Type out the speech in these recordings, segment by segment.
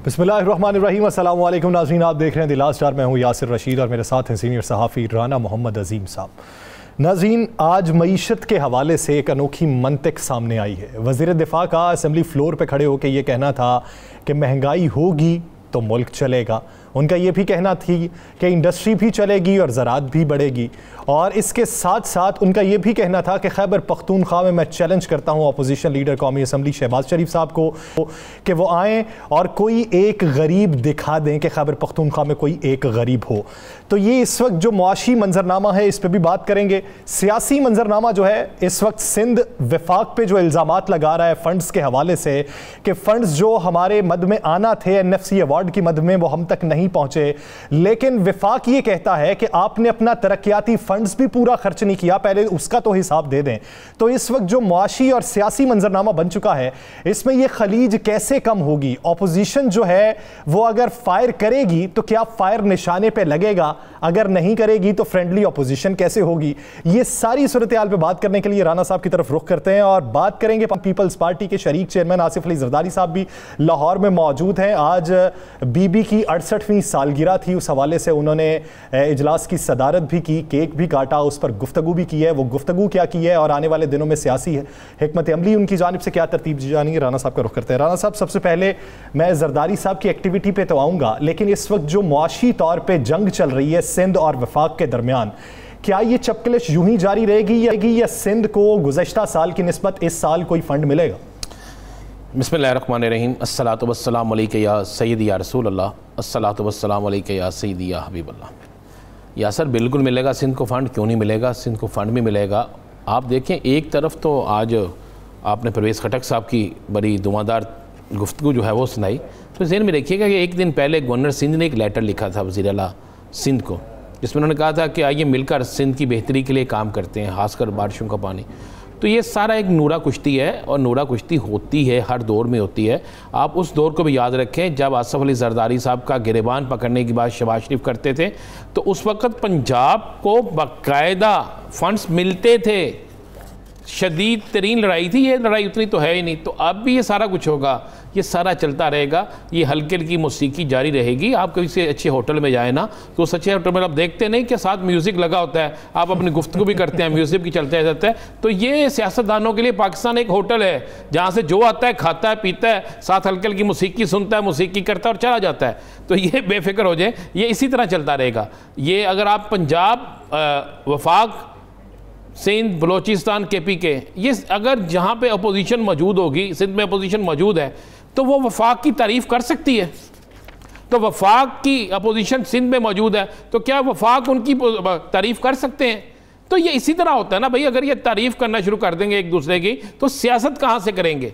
बिस्मिल्लाहिर्रहमानिर्रहीम। अस्सलाम वालेकुम नाज़रीन, आप देख रहे हैं द लास्ट आवर। मैं हूँ यासिर रशीद और मेरे साथ हैं सीनियर सहाफ़ी राना मोहम्मद अजीम साहब। नाज़रीन, आज मईशत के हवाले से एक अनोखी मंतिक सामने आई है। वज़ीर दिफ़ा का असम्बली फ्लोर पर खड़े होकर ये कहना था कि महंगाई होगी तो मुल्क चलेगा। उनका ये भी कहना थी कि इंडस्ट्री भी चलेगी और ज़राअत भी बढ़ेगी, और इसके साथ साथ उनका ये भी कहना था कि खैबर पख्तूनख्वा में मैं चैलेंज करता हूँ अपोजिशन लीडर कौमी असम्बली शहबाज शरीफ साहब को कि वो आएँ और कोई एक गरीब दिखा दें कि खैबर पख्तूनख्वा में कोई एक गरीब हो। तो ये इस वक्त जो मुआशी मंजरनामा है इस पर भी बात करेंगे। सियासी मंजरनामा जो है इस वक्त सिंध वफाक पे जो इल्ज़ामात लगा रहा है फ़ंड्स के हवाले से कि फ़ंड्स जो हमारे मद में आना थे NFC अवार्ड की मद में वो हम तक नहीं पहुंचे, लेकिन वफाक ये कहता है कि आपने अपना तरक्याती फंड्स भी पूरा खर्च नहीं किया, पहले उसका तो हिसाब दे दें। तो इस वक्त जो मुआशी और सियासी मंजरनामा बन चुका है इसमें यह खलीज कैसे कम होगी? ऑपोजिशन जो है वो अगर फायर करेगी तो क्या फायर निशाने पे लगेगा, अगर नहीं करेगी तो फ्रेंडली ऑपोजिशन कैसे होगी? ये सारी सूरत हाल पे बात करने के लिए राना साहब की तरफ रुख करते हैं और बात करेंगे। पीपल्स पार्टी के शरीक चेयरमैन आसिफ अली जरदारी साहब भी लाहौर में मौजूद हैं। आज बीबी की 68वीं सालगिरह थी, उस हवाले से उन्होंने इजलास की सदारत भी की, केक भी काटा, उस पर गुफ्तगू भी की है। वो गुफ्तगू क्या की है और आने वाले दिनों में सियासी हिकमत अमली उनकी जानिब से क्या तरतीब जानेंगे, राना साहब का रुख करते हैं। राना साहब, सबसे पहले मैं जरदारी साहब की एक्टिविटी पे तो आऊँगा, लेकिन इस वक्त जो मुआशी तौर पर जंग चल रही है सिंध और वफाक के दरमियान, क्या ये चपकलिश यूं ही जारी रहेगी या सिंध को गुज़श्ता साल की निस्बत इस साल कोई फंड मिलेगा? बिस्मिल्लाहिर्रहमानिर्रहीम। अस्सलातु वस्सलामु अलैका या सय्यदी या रसूल अल्लाह, अस्सलातु वस्सलामु अलैका या सय्यदी या हबीब अल्लाह। या सर, बिल्कुल मिलेगा सिंध को फ़ंड, क्यों नहीं मिलेगा? सिंध को फ़ंड भी मिलेगा। आप देखें, एक तरफ तो आज आपने परवेज़ खटक साहब की बड़ी दुआदार गुफ्तगू जो है वो सुनाई, तो ज़हन में रखिएगा कि एक दिन पहले गवर्नर सिंध ने एक लेटर लिखा था वज़ीर आला सिंध को, जिसमें उन्होंने कहा था कि आइए मिलकर सिंध की बेहतरी के लिए काम करते हैं, खासकर बारिशों का पानी। तो ये सारा एक नूरा कुश्ती है, और नूरा कुश्ती होती है, हर दौर में होती है। आप उस दौर को भी याद रखें जब आसिफ अली जरदारी साहब का गिरबान पकड़ने की बात शहबाज शरीफ करते थे, तो उस वक़्त पंजाब को बाकायदा फंड्स मिलते थे। शदीद तरीन लड़ाई थी, ये लड़ाई उतनी तो है ही नहीं। तो अब भी ये सारा कुछ होगा, ये सारा चलता रहेगा, ये हल्की हल्की मौसीकी जारी रहेगी। आप कभी से अच्छे होटल में जाए ना, तो उस अच्छे होटल में आप देखते नहीं कि साथ म्यूज़िक लगा होता है, आप अपनी गुफ्तगू भी करते हैं, म्यूज़िक भी चलते रहता है। तो ये सियासतदानों के लिए पाकिस्तान एक होटल है जहाँ से जो आता है खाता है, पीता है, साथ हल्की हल्की मौसीकी सुनता है, मौसीकी करता है और चला जाता है। तो ये बेफिक्र हो जाए, ये इसी तरह चलता रहेगा। ये अगर आप पंजाब, वफाक, सिंध, बलोचिस्तान, KPK, ये अगर जहाँ पे अपोजिशन मौजूद होगी, सिंध में अपोजिशन मौजूद है, तो वो वफाक की तारीफ़ कर सकती है। तो वफाक की अपोजिशन सिंध में मौजूद है, तो क्या वफाक उनकी तारीफ़ कर सकते हैं? तो ये इसी तरह होता है ना भाई, अगर ये तारीफ़ करना शुरू कर देंगे एक दूसरे की, तो सियासत कहाँ से करेंगे?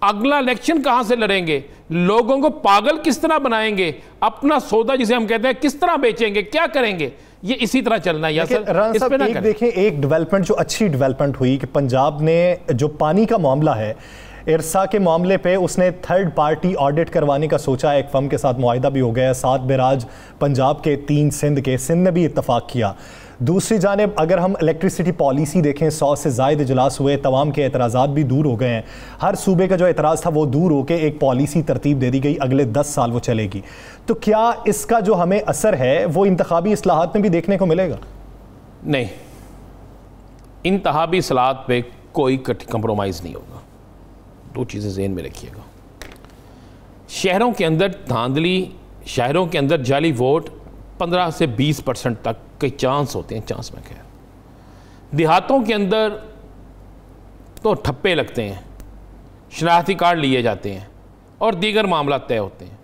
अगला इलेक्शन कहाँ से लड़ेंगे? लोगों को पागल किस तरह बनाएंगे? अपना सौदा जिसे हम कहते हैं किस तरह बेचेंगे, क्या करेंगे? ये इसी तरह चलना है। एक देखें, एक डेवलपमेंट जो अच्छी डेवलपमेंट हुई कि पंजाब ने जो पानी का मामला है, इरसा के मामले पे उसने थर्ड पार्टी ऑडिट करवाने का सोचा, एक फर्म के साथ मुआहिदा भी हो गया, 7 बैराज पंजाब के, 3 सिंध के, सिंध ने भी इत्तफाक किया। दूसरी जानिब अगर हम इलेक्ट्रिसिटी पॉलिसी देखें, 100 से ज़ायद इजलास हुए, तमाम के एतराज़ात भी दूर हो गए हैं। हर सूबे का जो एतराज़ था वो दूर होकर एक पॉलिसी तरतीब दे दी गई, अगले 10 साल वो चलेगी। तो क्या इसका जो हमें असर है वो इंतखाबी इस्लाहात में भी देखने को मिलेगा? नहीं, इंतखाबी इस्लाहात पे कोई कंप्रोमाइज़ नहीं होगा। दो चीज़ें ज़हन में रखिएगा। शहरों के अंदर धांधली, शहरों के अंदर जाली वोट 15 से 20% तक के चांस होते हैं, चांस में खैर। देहातों के अंदर तो ठप्पे लगते हैं, शनाख्ती कार्ड लिए जाते हैं और दीगर मामला तय होते हैं।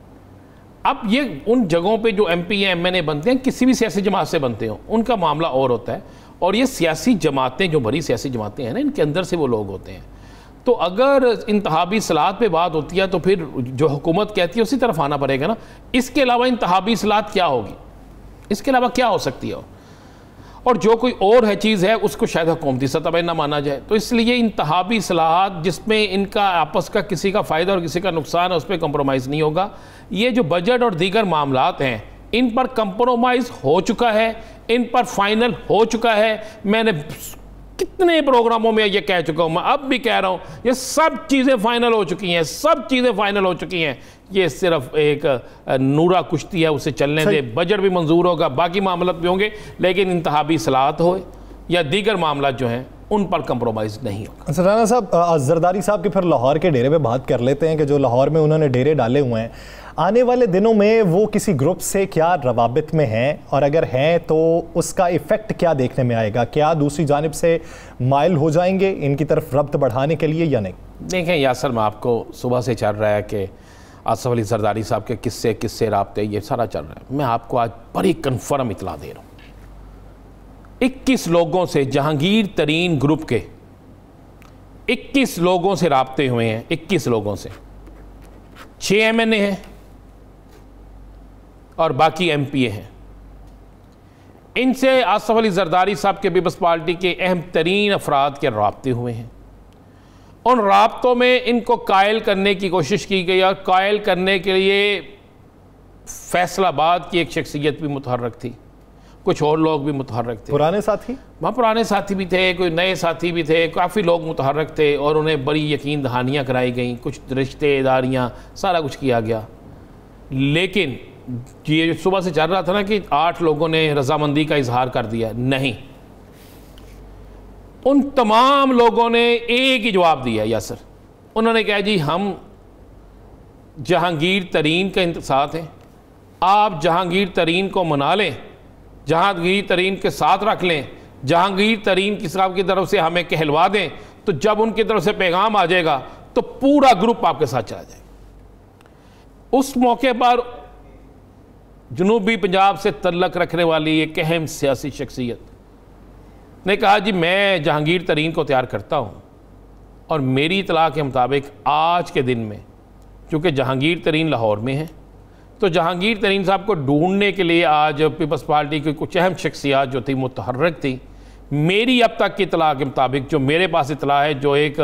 अब ये उन जगहों पे जो MP या MNA बनते हैं, किसी भी सियासी जमात से बनते हो, उनका मामला और होता है। और ये सियासी जमातें, जो बड़ी सियासी जमातें हैं ना, इनके अंदर से वो लोग होते हैं। तो अगर इंतहाबी सलाहत पे बात होती है तो फिर जो हुकूमत कहती है उसी तरफ आना पड़ेगा ना। इसके अलावा इंतहाबी सलाहत क्या होगी? इसके अलावा क्या हो सकती है? और जो कोई और है चीज़ है उसको शायद हुकूमती सतह पर ना माना जाए। तो इसलिए इंतहाबी सलाहत जिसमें इनका आपस का किसी का फ़ायदा और किसी का नुकसान है, उस पर कंप्रोमाइज़ नहीं होगा। ये जो बजट और दीगर मामलात हैं, इन पर कंप्रोमाइज़ हो चुका है, इन पर फाइनल हो चुका है। मैंने कितने प्रोग्रामों में ये कह चुका हूँ, मैं अब भी कह रहा हूँ, ये सब चीज़ें फाइनल हो चुकी हैं, सब चीज़ें फाइनल हो चुकी हैं। ये सिर्फ एक नूरा कुश्ती है, उसे चलने दे। बजट भी मंजूर होगा, बाकी मामला भी होंगे, लेकिन इंतहाबी इस्लाहत हो या दीगर मामला जो हैं उन पर कंप्रोमाइज़ नहीं होगा। राना साहब, जरदारी साहब के फिर लाहौर के डेरे पे बात कर लेते हैं कि जो लाहौर में उन्होंने डेरे डाले हुए हैं, आने वाले दिनों में वो किसी ग्रुप से क्या रवाबित में हैं, और अगर हैं तो उसका इफ़ेक्ट क्या देखने में आएगा? क्या दूसरी जानिब से माइल हो जाएंगे इनकी तरफ रब्त बढ़ाने के लिए या नहीं? देखें यासर, मैं आपको सुबह से चल रहा है कि आसफ अली जरदारी साहब के किस्से राब्ते, ये सारा चल रहा है। मैं आपको आज बड़ी कन्फर्म इतला दे रहा हूँ, 21 लोगों से, जहांगीर तरीन ग्रुप के 21 लोगों से राब्ते हुए हैं। 21 लोगों से 6 MNA हैं और बाकी MPA हैं। इनसे आसफ अली जरदारी साहब के पीपल्स पार्टी के अहम तरीन अफराद के राब्ते हुए हैं। उन राब्तों में इनको कायल करने की कोशिश की गई, और कायल करने के लिए फैसलाबाद की एक शख्सियत भी मुतहर्रक थी, कुछ और लोग भी मुतहर्रक थे। पुराने साथी, वहाँ पुराने साथी भी थे, कोई नए साथी भी थे, काफ़ी लोग मुतहर्रक थे, और उन्हें बड़ी यकीन दहानियाँ कराई गई, कुछ रिश्तेदारियाँ, सारा कुछ किया गया। लेकिन ये सुबह से चल रहा था ना कि 8 लोगों ने रजामंदी का इजहार कर दिया, नहीं, उन तमाम लोगों ने एक ही जवाब दिया यासर। उन्होंने कहा जी हम जहांगीर तरीन के साथ हैं, आप जहांगीर तरीन को मना लें, जहांगीर तरीन के साथ रख लें, जहांगीर तरीन की साहब की तरफ से हमें कहलवा दें, तो जब उनकी तरफ से पैगाम आ जाएगा तो पूरा ग्रुप आपके साथ चला जाएगा। उस मौके पर जनूबी पंजाब से तल्लक रखने वाली एक अहम सियासी शख्सियत ने कहा जी मैं जहांगीर तरीन को तैयार करता हूँ, और मेरी इतला के मुताबिक आज के दिन में, चूँकि जहांगीर तरीन लाहौर में है, तो जहांगीर तरीन साहब को ढूंढने के लिए आज पीपल्स पार्टी की कुछ अहम शख्सियात जो थी मुतहर्रक थी। मेरी अब तक की इतला के मुताबिक, जो मेरे पास इतला है, जो एक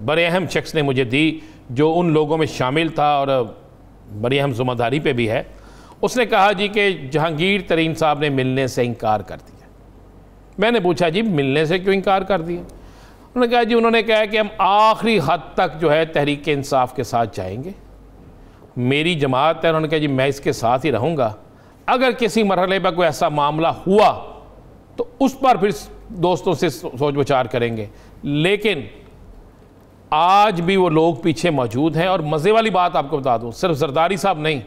बड़े अहम शख्स ने मुझे दी, जो उन लोगों में शामिल था और बड़ी अहम ज़िम्मेदारी पे भी है, उसने कहा जी कि जहांगीर तरीन साहब ने मिलने से इनकार कर दिया। मैंने पूछा जी मिलने से क्यों इनकार कर दिया? उन्होंने कहा जी, उन्होंने कहा कि हम आखिरी हद तक जो है तहरीक इंसाफ के साथ जाएंगे, मेरी जमात है। उन्होंने कहा जी मैं इसके साथ ही रहूँगा, अगर किसी मरहले पर कोई ऐसा मामला हुआ तो उस पर फिर दोस्तों से सोच विचार करेंगे। लेकिन आज भी वो लोग पीछे मौजूद हैं। और मज़े वाली बात आपको बता दूँ, सिर्फ जरदारी साहब नहीं,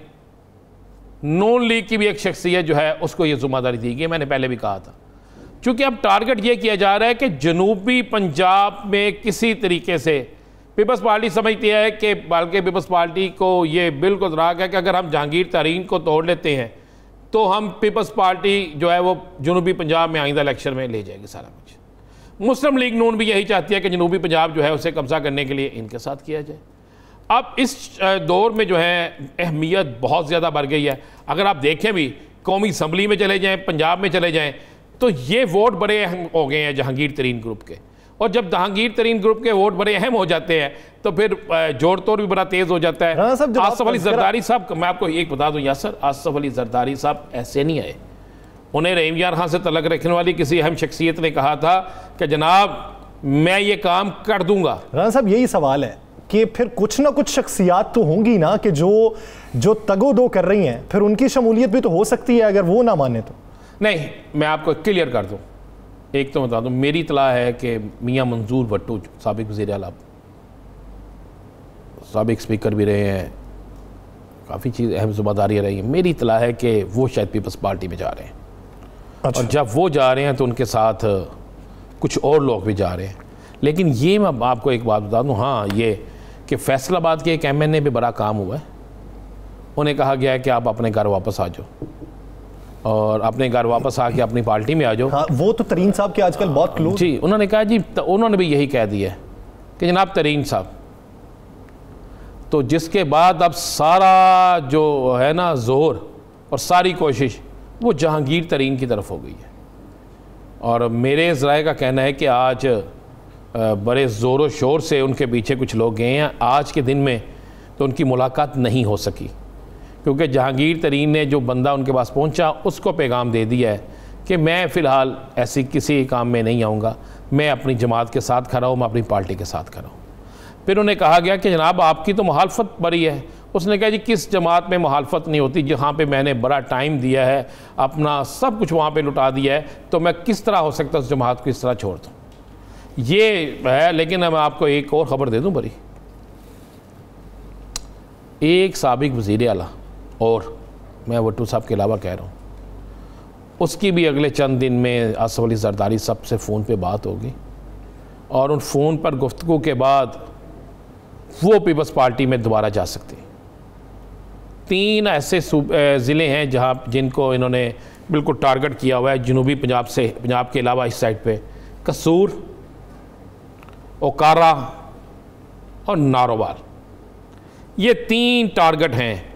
नून लीग की भी एक शख्सियत जो है उसको ये जिम्मेदारी दी गई। मैंने पहले भी कहा था, चूँकि अब टारगेट ये किया जा रहा है कि जनूबी पंजाब में किसी तरीके से पीपल्स पार्टी समझती है कि, बल्कि पीपल्स पार्टी को ये बिल्कुल राग है कि अगर हम जहांगीर तरीन को तोड़ लेते हैं तो हम पीपल्स पार्टी जो है वो जनूबी पंजाब में आइंदा इलेक्शन में ले जाएगी सारा कुछ। मुस्लिम लीग नून भी यही चाहती है कि जनूबी पंजाब जो है उसे कब्जा करने के लिए इनके साथ किया जाए। अब इस दौर में जो है अहमियत बहुत ज़्यादा बढ़ गई है। अगर आप देखें भी, कौमी असम्बली में चले जाएँ, पंजाब में चले जाएँ, तो ये वोट बड़े अहम हो गए हैं जहांगीर तरीन ग्रुप के। और जब जहांगीर तरीन ग्रुप के वोट बड़े अहम हो जाते हैं तो फिर जोड़ तोड़ भी बड़ा तेज़ हो जाता है। आसफ अली जरदारी साहब, मैं आपको एक बता दूं यासर, आसफ अली जरदारी साहब ऐसे नहीं आए। उन्हें रहीम यार खान से तलक रखने वाली किसी अहम शख्सियत ने कहा था कि जनाब मैं ये काम कर दूंगा। राना साहब, यही सवाल है कि फिर कुछ ना कुछ शख्सियात तो होंगी ना कि जो तगो-दो कर रही हैं, फिर उनकी शमूलियत भी तो हो सकती है अगर वो ना माने तो। नहीं, मैं आपको क्लियर कर दूं, एक तो बता दूं, मेरी इतला है कि मियां मंजूर भट्टू साबिक वज़ीर आला, साबिक स्पीकर भी रहे हैं, काफ़ी चीज़ अहम ज़िम्मेदारियाँ रही हैं, मेरी इतला है कि वो शायद पीपल्स पार्टी में जा रहे हैं। अच्छा। और जब वो जा रहे हैं तो उनके साथ कुछ और लोग भी जा रहे हैं। लेकिन ये मैं आपको एक बात बता दूं, हाँ, ये कि फैसलाबाद के एक MNA पे बड़ा काम हुआ है। उन्हें कहा गया है कि आप अपने घर वापस आ जाओ और अपने घर वापस आके अपनी पार्टी में आ जाओ। हाँ, वो तो तरीन साहब के आजकल बहुत क्लोज। जी, उन्होंने कहा जी, उन्होंने भी यही कह दिया कि जनाब तरीन साहब, तो जिसके बाद अब सारा जो है ना जोर और सारी कोशिश वो जहांगीर तरीन की तरफ हो गई है। और मेरे ज़राए का कहना है कि आज बड़े ज़ोर शोर से उनके पीछे कुछ लोग गए हैं। आज के दिन में तो उनकी मुलाकात नहीं हो सकी, क्योंकि जहांगीर तरीन ने जो बंदा उनके पास पहुंचा उसको पैगाम दे दिया है कि मैं फ़िलहाल ऐसी किसी काम में नहीं आऊँगा। मैं अपनी जमात के साथ खड़ा हूँ, मैं अपनी पार्टी के साथ खड़ा हूँ। फिर उन्हें कहा गया कि जनाब आपकी तो मुखालफत बड़ी है। उसने कहा जी किस जमात में मुखालफत नहीं होती, जहाँ पे मैंने बड़ा टाइम दिया है, अपना सब कुछ वहाँ पे लुटा दिया है, तो मैं किस तरह हो सकता है उस जमात को इस तरह छोड़ दूँ। ये है। लेकिन मैं आपको एक और ख़बर दे दूँ बड़ी, एक साबिक वज़ीर आला, और मैं भुट्टो साहब के अलावा कह रहा हूँ, उसकी भी अगले चंद दिन में आसिफ अली जरदारी साहब से फ़ोन पे बात होगी, और उन फ़ोन पर गुफ्तगू के बाद वो पीपल्स पार्टी में दोबारा जा सकते हैं। 3 ऐसे ज़िले हैं जहाँ जिनको इन्होंने बिल्कुल टारगेट किया हुआ है, जनूबी पंजाब से, पंजाब के अलावा इस साइड पे कसूर, ओकारा और नारोवाल, ये 3 टारगेट हैं।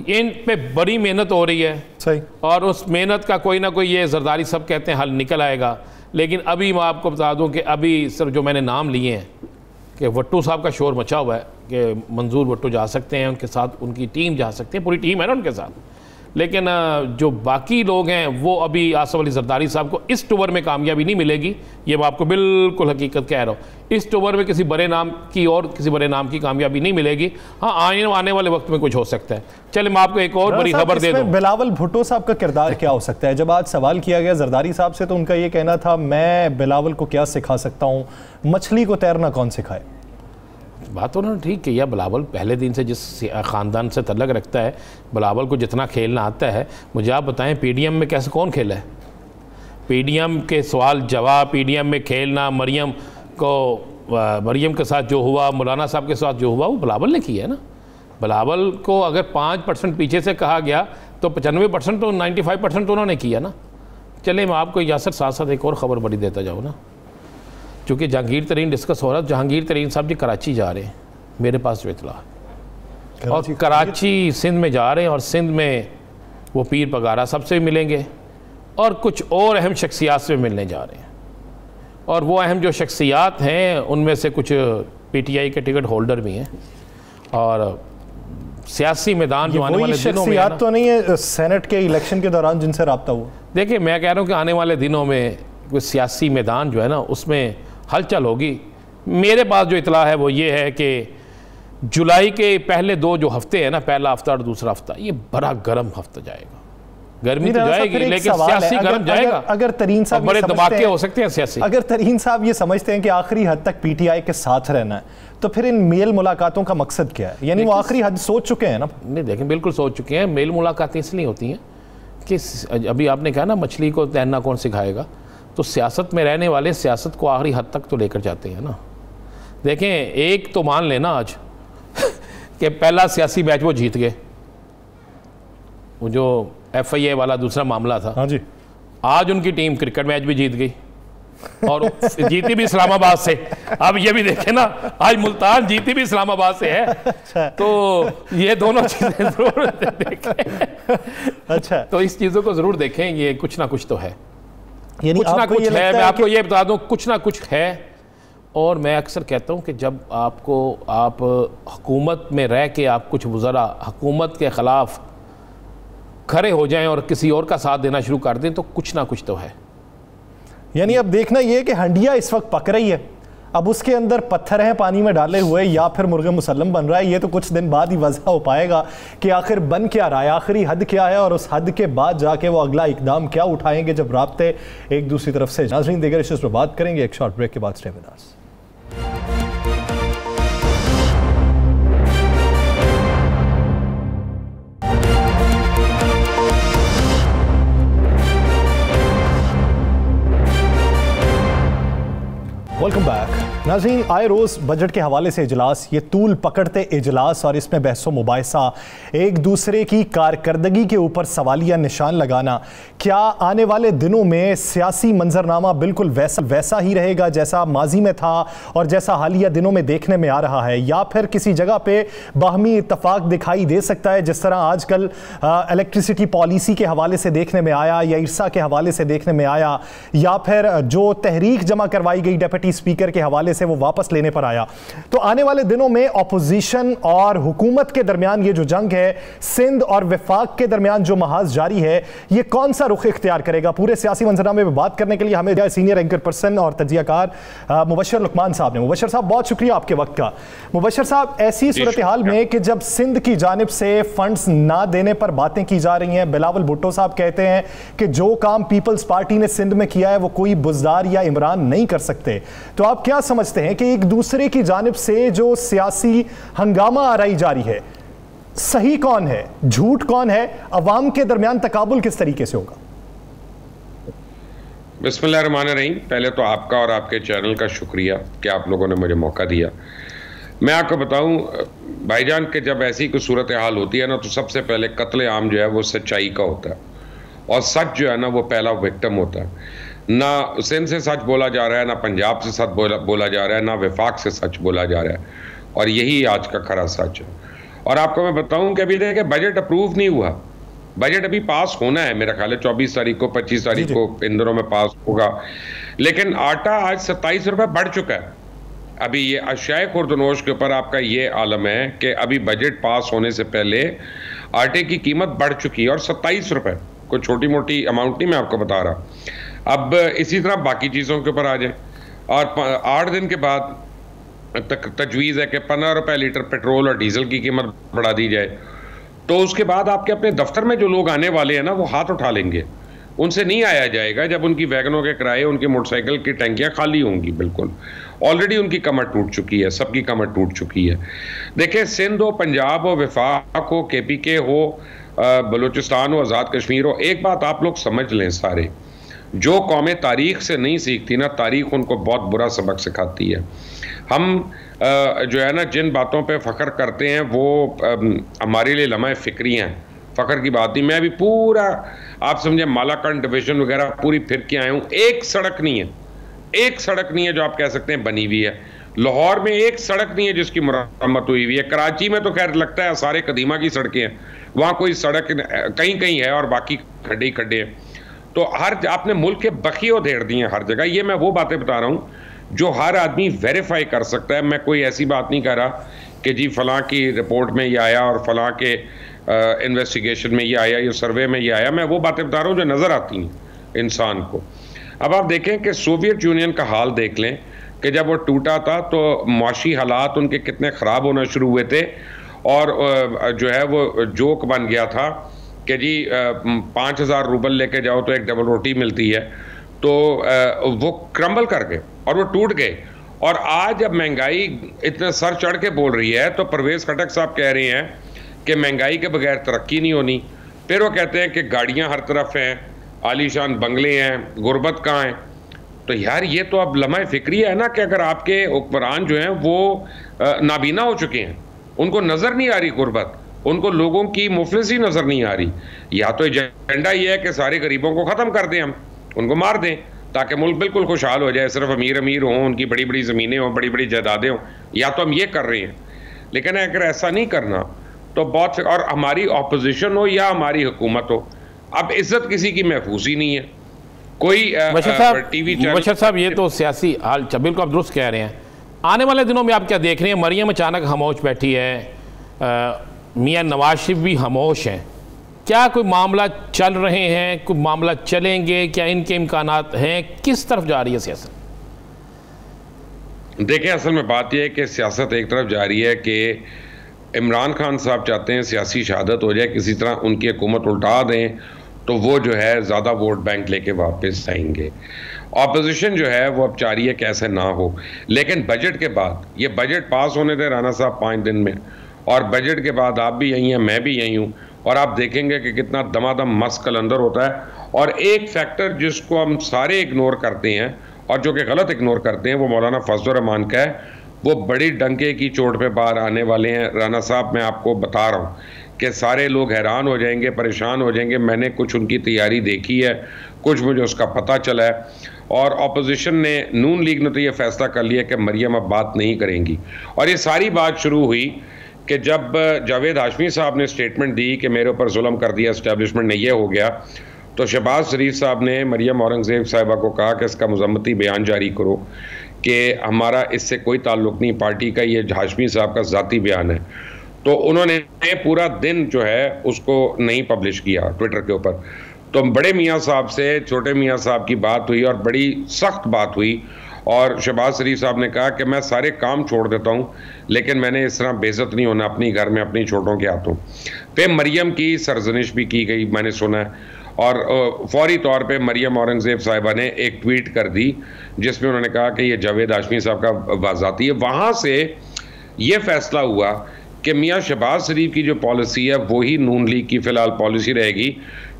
इन पे बड़ी मेहनत हो रही है सही, और उस मेहनत का कोई ना कोई, ये जरदारी सब कहते हैं, हल निकल आएगा। लेकिन अभी मैं आपको बता दूं कि अभी सिर्फ जो मैंने नाम लिए हैं कि भुट्टो साहब का शोर मचा हुआ है कि मंजूर भुट्टो जा सकते हैं, उनके साथ उनकी टीम जा सकती है, पूरी टीम है ना उनके साथ। लेकिन जो बाकी लोग हैं वो अभी आसिफ अली जरदारी साहब को इस टूर में कामयाबी नहीं मिलेगी, ये मैं आपको बिल्कुल हकीकत कह रहा हूँ। इस टूर में किसी बड़े नाम की और किसी बड़े नाम की कामयाबी नहीं मिलेगी। हाँ, आने वाले वक्त में कुछ हो सकता है। चले मैं आपको एक और बड़ी खबर दे दूँ। बिलावल भुट्टो साहब का किरदार क्या हो सकता है? जब आज सवाल किया गया जरदारी साहब से तो उनका ये कहना था, मैं बिलावल को क्या सिखा सकता हूँ, मछली को तैरना कौन सिखाए। बात उन्होंने ठीक की है। बिलावल पहले दिन से जिस ख़ानदान से तल्लक रखता है, बिलावल को जितना खेलना आता है, मुझे आप बताएं पीडीएम में कैसे कौन खेला है? पीडीएम के सवाल जवाब, पीडीएम में खेलना, मरियम के साथ जो हुआ, मौलाना साहब के साथ जो हुआ, वो बिलावल ने किया है ना। बिलावल को अगर 5% पीछे से कहा गया तो 95% तो 95% तो उन्होंने किया ना। चले मैं आपको यासर साथ साथ एक और ख़बर बड़ी देता जाऊँ ना, चूँकि जहांगीर तरीन डिस्कस हो रहा है। जहांगीर तरीन साहब जी कराची जा रहे हैं, मेरे पास जो इतला है, और कराची सिंध में जा रहे हैं, और सिंध में वो पीर पगारा साहब से भी मिलेंगे और कुछ और अहम शख्सियात से मिलने जा रहे हैं। और वो अहम जो शख्सियात हैं उनमें से कुछ पीटीआई के टिकट होल्डर भी हैं, और सियासी मैदान जो आने वाले दिनों में तो नहीं है सेनेट के इलेक्शन के दौरान जिनसे रब्ता हुआ। देखिए मैं कह रहा हूँ कि आने वाले दिनों में कोई सियासी मैदान जो है ना उसमें हलचल होगी। मेरे पास जो इतला है वो ये है कि जुलाई के पहले 2 जो हफ्ते हैं ना, पहला हफ्ता और दूसरा हफ्ता, ये बड़ा गर्म हफ्ता जाएगा। गर्मी तो जाएगी लेकिन सियासी गर्म जाएगा। अगर तरीन साहब बड़े धमाके हो सकते हैं सियासी। अगर तरीन साहब ये समझते हैं कि आखिरी हद तक पीटीआई के साथ रहना है, तो फिर इन मेल मुलाकातों का मकसद क्या है? यानी वो आखिरी हद सोच चुके हैं ना? नहीं देखें, बिल्कुल सोच चुके हैं। मेल मुलाकातें इसलिए होती हैं कि अभी आपने कहा ना मछली को तैरना कौन सिखाएगा, तो सियासत में रहने वाले सियासत को आखिरी हद तक तो लेकर जाते हैं ना। देखें, एक तो मान लेना आज कि पहला सियासी मैच वो जीत गए, वो जो FIA वाला दूसरा मामला था। हाँ जी। आज उनकी टीम क्रिकेट मैच भी जीत गई और जीती भी इस्लामाबाद से। अब ये भी देखें ना, आज मुल्तान जीती भी इस्लामाबाद से है। तो ये दोनों चीज़ें जरूर देखें। अच्छा, तो इस चीज़ों को ज़रूर देखें, ये कुछ ना कुछ तो है, यानी कुछ ना कुछ है। मैं आपको ये बता दूं, कुछ ना कुछ है। और मैं अक्सर कहता हूं कि जब आप हुकूमत में रह के आप कुछ वज़रा हुकूमत के ख़िलाफ़ खड़े हो जाएं और किसी और का साथ देना शुरू कर दें, तो कुछ ना कुछ तो है। यानी अब देखना ये कि हंडिया इस वक्त पक रही है, अब उसके अंदर पत्थर हैं पानी में डाले हुए या फिर मुर्गे मुसल्लम बन रहा है। ये तो कुछ दिन बाद ही वजह हो पाएगा कि आखिर बन क्या रहा है, आखिरी हद क्या है, और उस हद के बाद जाके वो अगला इकदाम क्या उठाएंगे जब राब्ते एक दूसरी तरफ से। नाज़रीन, देगर इश्यूज़ पर बात करेंगे एक शॉर्ट ब्रेक के बाद। Stay with us. Welcome back. नाज़रीन, आए रोज़ बजट के हवाले से इजलास, ये तूल पकड़ते इजलास और इसमें बहसो मुबाहिसा, एक दूसरे की कारकर्दगी के ऊपर सवालिया निशान लगाना, क्या आने वाले दिनों में सियासी मंजरनामा बिल्कुल वैसा ही रहेगा जैसा माजी में था और जैसा हालिया दिनों में देखने में आ रहा है, या फिर किसी जगह पे बाहमी इत्तफाक दिखाई दे सकता है जिस तरह आजकल इलेक्ट्रिसिटी पॉलिसी के हवाले से देखने में आया या इरसा के हवाले से देखने में आया, या फिर जो तहरीक जमा करवाई गई डिप्टी स्पीकर के हवाले हवाले से वो वापस लेने पर आया। तो आने वाले दिनों में अपोजिशन और हुकूमत के दरमियान ये जो जंग है, सिंध और वफाक के दरमियान जो महाज जारी है, ये कौन सा रुख इख्तियार करेगा? पूरे सियासी मंजरनामे में बात करने के लिए हमें सीनियर एंकर पर्सन और तजियाकार मुबशर लुकमान साहब ने। मुबशर साहब, बहुत शुक्रिया आपके वक्त का। मुबशर साहब, ऐसी सूरत हाल में कि जब सिंध की जानिब से फंड्स ना देने पर बातें की जा रही हैं, बिलावल भुट्टो साहब कहते हैं कि जो काम पीपल्स पार्टी ने सिंध में किया है वो कोई बुज़दार या इमरान नहीं कर सकते, तो आप क्या समझते हैं कि एक दूसरे की जानिब से जो सियासी हंगामा आराई जारी है, सही कौन है, झूठ कौन है, अवाम के दरमियान तकाबुल किस तरीके से होगा? बिस्मिल्लाहिर्रहमानिर्रहीम। पहले तो आपका और आपके चैनल का शुक्रिया कि आप लोगों ने मुझे मौका दिया। मैं आपको बताऊं भाईजान कि जब ऐसी कोई सूरत हाल होती है ना, तो सबसे पहले कत्ले आम जो है वो सच्चाई का होता है, और सच जो है ना वो पहला विक्टिम होता है। ना सिंध से सच बोला जा रहा है, ना पंजाब से सच बोला जा रहा है, ना वफाक से सच बोला जा रहा है, और यही आज का खरा सच है। और आपको मैं बताऊं कि अभी देखिए बजट अप्रूव नहीं हुआ, बजट अभी पास होना है, मेरा ख्याल है 24 तारीख को 25 तारीख को इन दिनों में पास होगा। लेकिन आटा आज 27 रुपए बढ़ चुका है। अभी ये अशाए खुर्दनोश के ऊपर आपका ये आलम है कि अभी बजट पास होने से पहले आटे की कीमत बढ़ चुकी है, और 27 रुपए, कोई छोटी मोटी अमाउंट नहीं मैं आपको बता रहा। अब इसी तरह बाकी चीज़ों के ऊपर आ जाए, और 8 दिन के बाद तजवीज़ है कि 15 रुपए लीटर पेट्रोल और डीजल की कीमत बढ़ा दी जाए। तो उसके बाद आपके अपने दफ्तर में जो लोग आने वाले हैं ना, वो हाथ उठा लेंगे, उनसे नहीं आया जाएगा जब उनकी वैगनों के किराए, उनकी मोटरसाइकिल की टंकियां खाली होंगी। बिल्कुल ऑलरेडी उनकी कमर टूट चुकी है, सबकी कमर टूट चुकी है। देखिए, सिंध हो, पंजाब हो, वफाक हो, KPK हो, बलूचिस्तान हो, आज़ाद कश्मीर हो, एक बात आप लोग समझ लें सारे, जो कौमें तारीख से नहीं सीखती ना, तारीख उनको बहुत बुरा सबक सिखाती है। हम जो है ना जिन बातों पे फ़ख्र करते हैं वो हमारे लिए लम्हा फ़िक्री हैं, फ़ख्र की बात नहीं। मैं अभी पूरा आप समझे मालाकंड डिवीज़न वगैरह पूरी फिर के आया हूँ, एक सड़क नहीं है, एक सड़क नहीं है जो आप कह सकते हैं बनी हुई है। लाहौर में एक सड़क नहीं है जिसकी मरम्मत हुई हुई है। कराची में तो खैर लगता है सारे कदीमा की सड़कें हैं, वहाँ कोई सड़क कहीं कहीं है और बाकी खड्डे ही खड्डे हैं। तो हर आपने मुल्क के बखिए उधेड़ दिए हैं हर जगह। ये मैं वो बातें बता रहा हूँ जो हर आदमी वेरीफाई कर सकता है। मैं कोई ऐसी बात नहीं कर रहा कि जी फलां की रिपोर्ट में ये आया और फलां के इन्वेस्टिगेशन में ये आया, ये सर्वे में ये आया। मैं वो बातें बता रहा हूँ जो नज़र आती हैं इंसान को। अब आप देखें कि सोवियत यूनियन का हाल देख लें कि जब वो टूटा था तो माशी हालात उनके कितने ख़राब होना शुरू हुए थे, और जो है वो जोक बन गया था कि जी 5000 रूबल लेके जाओ तो एक डबल रोटी मिलती है। तो वो क्रम्बल कर गए और वो टूट गए। और आज जब महंगाई इतना सर चढ़ के बोल रही है तो परवेज़ खटक साहब कह रहे हैं कि महंगाई के बगैर तरक्की नहीं होनी। फिर वो कहते हैं कि गाड़ियां हर तरफ हैं, आलीशान बंगले हैं, गुर्बत कहाँ है। तो यार ये तो अब लम्हा फिक्री है ना कि अगर आपके हुक्मरान जो हैं वो नाबीना हो चुके हैं, उनको नज़र नहीं आ रही गुर्बत, उनको लोगों की मुफलिसी नज़र नहीं आ रही। या तो एजेंडा ये है कि सारे गरीबों को ख़त्म कर दें, हम उनको मार दें ताकि मुल्क बिल्कुल खुशहाल हो जाए, सिर्फ अमीर अमीर हों, उनकी बड़ी बड़ी ज़मीनें हों, बड़ी बड़ी जायदादें हों। या तो हम ये कर रहे हैं, लेकिन अगर ऐसा नहीं करना तो बहुत, और हमारी अपोजिशन हो या हमारी हुकूमत हो, अब इज्जत किसी की महफूज ही नहीं है। कोई टीवी चैनल। बशर साहब, ये तो सियासी हाल बिल्कुल आप दुरुस्त कह रहे हैं। आने वाले दिनों में आप क्या देख रहे हैं? मरियम अचानक खामोश बैठी है, मियाँ नवाज शरीफ भी खामोश हैं। क्या कोई मामला चल रहे हैं, कोई मामला चलेंगे, क्या इनके इम्कानात हैं? किस तरफ जा रही है सियासत? देखिए, असल में बात यह है कि सियासत एक तरफ जा रही है कि इमरान खान साहब चाहते हैं सियासी शहादत हो जाए, किसी तरह उनकी हुकूमत उल्टा दें तो वो जो है ज़्यादा वोट बैंक लेके वापस आएंगे। ऑपोजिशन जो है वो अब चाह रही है कि ऐसे ना हो। लेकिन बजट के बाद, ये बजट पास होने थे राना साहब 5 दिन में, और बजट के बाद आप भी यहीं हैं, मैं भी यहीं हूँ, और आप देखेंगे कि कितना दमादम मस्त कलंदर होता है। और एक फैक्टर जिसको हम सारे इग्नोर करते हैं और जो कि गलत इग्नोर करते हैं, वो मौलाना फजल रहमान का है। वो बड़ी डंके की चोट पे बाहर आने वाले हैं राना साहब। मैं आपको बता रहा हूँ कि सारे लोग हैरान हो जाएंगे, परेशान हो जाएंगे। मैंने कुछ उनकी तैयारी देखी है, कुछ मुझे उसका पता चला है। और अपोजिशन ने, नून लीग ने तो ये फैसला कर लिया कि मरियम अब बात नहीं करेंगी। और ये सारी बात शुरू हुई कि जब जावेद हाशमी साहब ने स्टेटमेंट दी कि मेरे ऊपर जुल्म कर दिया इस्टेब्लिशमेंट ने, ये हो गया, तो शहबाज शरीफ साहब ने मरियम औरंगज़ेब साहिबा को कहा कि इसका मजम्मती बयान जारी करो कि हमारा इससे कोई ताल्लुक़ नहीं, पार्टी का ये हाशमी साहब का ज़ाती बयान है। तो उन्होंने पूरा दिन जो है उसको नहीं पब्लिश किया ट्विटर के ऊपर। तो बड़े मियाँ साहब से छोटे मियाँ साहब की बात हुई और बड़ी सख्त बात हुई, और शहबाज शरीफ साहब ने कहा कि मैं सारे काम छोड़ देता हूँ, लेकिन मैंने इस तरह बेइज्जत नहीं होना अपनी घर में अपनी छोटों के हाथों। फिर मरियम की सरजनिश भी की गई, मैंने सुना है, और फौरी तौर पे मरियम औरंगज़ेब साहिबा ने एक ट्वीट कर दी जिसमें उन्होंने कहा कि ये जावेद हाशमी साहब का वाज़ाती है। वहाँ से ये फैसला हुआ कि मियाँ शहबाज शरीफ की जो पॉलिसी है वही नून लीग की फ़िलहाल पॉलिसी रहेगी,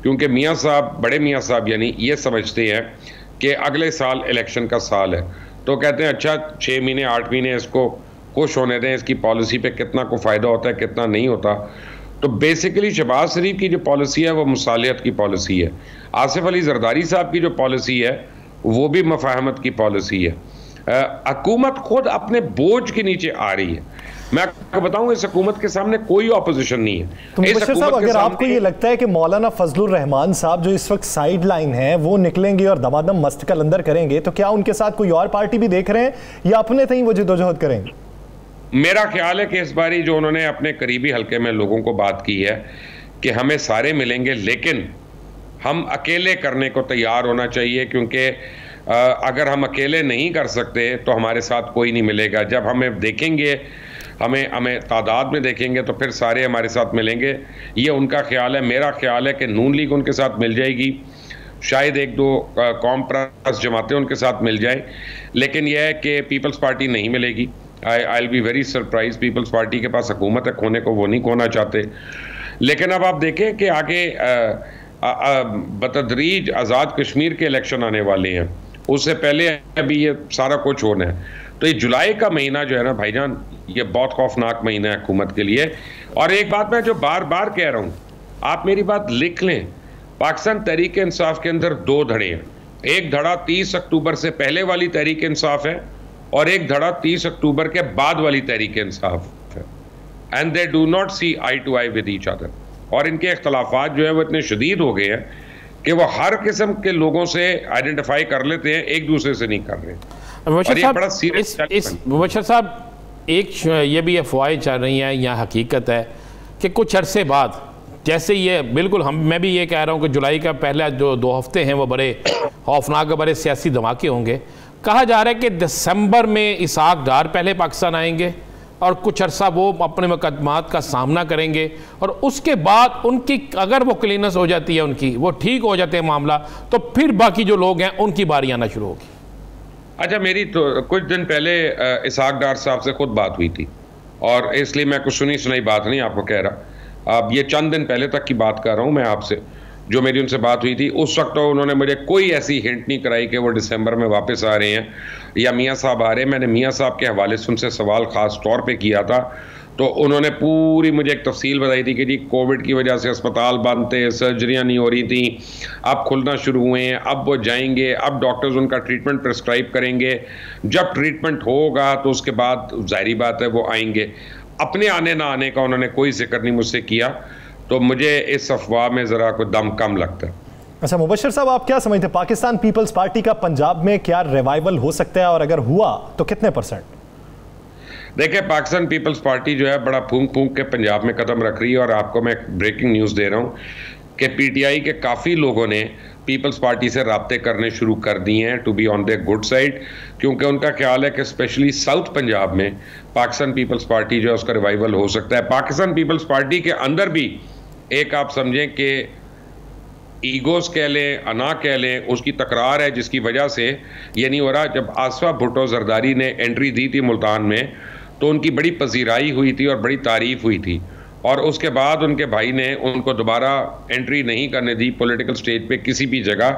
क्योंकि मियाँ साहब, बड़े मियाँ साहब यानी, ये समझते हैं कि अगले साल इलेक्शन का साल है। तो कहते हैं अच्छा 6 महीने 8 महीने इसको खुश होने दें, इसकी पॉलिसी पे कितना को फ़ायदा होता है कितना नहीं होता। तो बेसिकली शहबाज शरीफ की जो पॉलिसी है वो मुसालियत की पॉलिसी है। आसिफ अली जरदारी साहब की जो पॉलिसी है वो भी मफाहमत की पॉलिसी है। हुकूमत खुद अपने बोझ के नीचे आ रही है। मैं आपको बताऊं, इस हुकूमत के सामने कोई ऑपोजिशन नहीं है। तो मुबश्शिर साहब, अगर आपको ये लगता है कि मौलाना फजलुर रहमान साहब जो इस वक्त साइड लाइन है वो निकलेंगे और दमादम मस्तकल अंदर करेंगे, तो क्या उनके साथ कोई और पार्टी भी देख रहे हैं या अपने तहीं वो जदोजहद करेंगे? मेरा ख्याल है कि इस बारी जो उन्होंने अपने करीबी हल्के में लोगों को बात की है कि हमें सारे मिलेंगे, लेकिन हम अकेले करने को तैयार होना चाहिए, क्योंकि अगर हम अकेले नहीं कर सकते तो हमारे साथ कोई नहीं मिलेगा। जब हमें देखेंगे, हमें तादाद में देखेंगे तो फिर सारे हमारे साथ मिलेंगे। ये उनका ख्याल है। मेरा ख्याल है कि नून लीग उनके साथ मिल जाएगी, शायद 1-2 कौम परस्त जमातें उनके साथ मिल जाएं, लेकिन यह है कि पीपल्स पार्टी नहीं मिलेगी। I will be very surprise. Peoples Party के पास हुकूमत है, खोने को वो नहीं खोना चाहते। लेकिन अब आप देखें कि आगे बतदरीज आज़ाद कश्मीर के इलेक्शन आने वाले हैं, उससे पहले अभी ये सारा कुछ होना है। तो ये जुलाई का महीना जो है ना भाईजान, ये बहुत खौफनाक महीना है हुकूमत के लिए। और एक बात मैं जो बार बार कह रहा हूँ, आप मेरी बात लिख लें, पाकिस्तान तहरीक इंसाफ के अंदर 2 धड़े हैं। एक धड़ा 30 अक्टूबर से पहले वाली तहरीक इंसाफ है और एक धड़ा 30 अक्टूबर के बाद वाली तहरीक इंसाफ है। And they do not see eye to eye with each other. और इनके इख्तलाफात जो है वो इतने शदीद हो गए हैं कि वो हर किस्म के लोगों से आइडेंटिफाई कर लेते हैं, एक दूसरे से नहीं कर रहे। मुबश्शिर साहब, एक ये भी अफवाहें चल रही हैं या हकीकत है कि कुछ अरसे बाद, जैसे ये बिल्कुल मैं भी ये कह रहा हूँ कि जुलाई का पहला जो 2 हफ्ते हैं वो बड़े खौफनाक, बड़े सियासी धमाके होंगे। कहा जा रहा है कि दिसंबर में इसहाक डार पहले पाकिस्तान आएंगे और कुछ अरसा वो अपने मुकदमात का सामना करेंगे, और उसके बाद उनकी अगर वो क्लीनेस हो जाती है, उनकी वो ठीक हो जाते हैं मामला, तो फिर बाकी जो लोग हैं उनकी बारी आना शुरू होगी। अच्छा, मेरी तो कुछ दिन पहले इसहाक डार साहब से खुद बात हुई थी, और इसलिए मैं कुछ सुनी सुनाई बात नहीं आपको कह रहा। अब ये चंद दिन पहले तक की बात कर रहा हूँ मैं आपसे, जो मेरी उनसे बात हुई थी। उस वक्त तो उन्होंने मुझे कोई ऐसी हिंट नहीं कराई कि वो दिसंबर में वापस आ रहे हैं या मियाँ साहब आ रहे हैं। मैंने मियाँ साहब के हवाले से उनसे सवाल ख़ास तौर पे किया था, तो उन्होंने पूरी मुझे एक तफसील बताई थी कि जी कोविड की वजह से अस्पताल बंद थे, सर्जरियाँ नहीं हो रही थी, अब खुलना शुरू हुए हैं, अब वो जाएंगे, अब डॉक्टर्स उनका ट्रीटमेंट प्रिस्क्राइब करेंगे, जब ट्रीटमेंट होगा तो उसके बाद जाहिर बात है वो आएंगे। अपने आने ना आने का उन्होंने कोई जिक्र नहीं मुझसे किया, तो मुझे इस अफवाह में ज़रा कोई दम कम लगता है। अच्छा मुबश्शिर साहब, आप क्या समझते हैं, पाकिस्तान पीपल्स पार्टी का पंजाब में क्या रिवाइवल हो सकता है, और अगर हुआ तो कितने %? देखिए, पाकिस्तान पीपल्स पार्टी जो है बड़ा फूंक फूंक के पंजाब में कदम रख रही है, और आपको मैं ब्रेकिंग न्यूज़ दे रहा हूँ कि पीटीआई के काफ़ी लोगों ने पीपल्स पार्टी से राब्ते करने शुरू कर दिए हैं, to be on the good side, क्योंकि उनका ख्याल है कि स्पेशली साउथ पंजाब में पाकिस्तान पीपल्स पार्टी जो है उसका रिवाइवल हो सकता है। पाकिस्तान पीपल्स पार्टी के अंदर भी एक आप समझें कि ईगोस कह लें, अना कह लें, उसकी तकरार है, जिसकी वजह से ये नहीं हो रहा। जब आसफा भुट्टो जरदारी ने एंट्री दी थी मुल्तान में, तो उनकी बड़ी पजीराई हुई थी और बड़ी तारीफ हुई थी, और उसके बाद उनके भाई ने उनको दोबारा एंट्री नहीं करने दी पॉलिटिकल स्टेज पे किसी भी जगह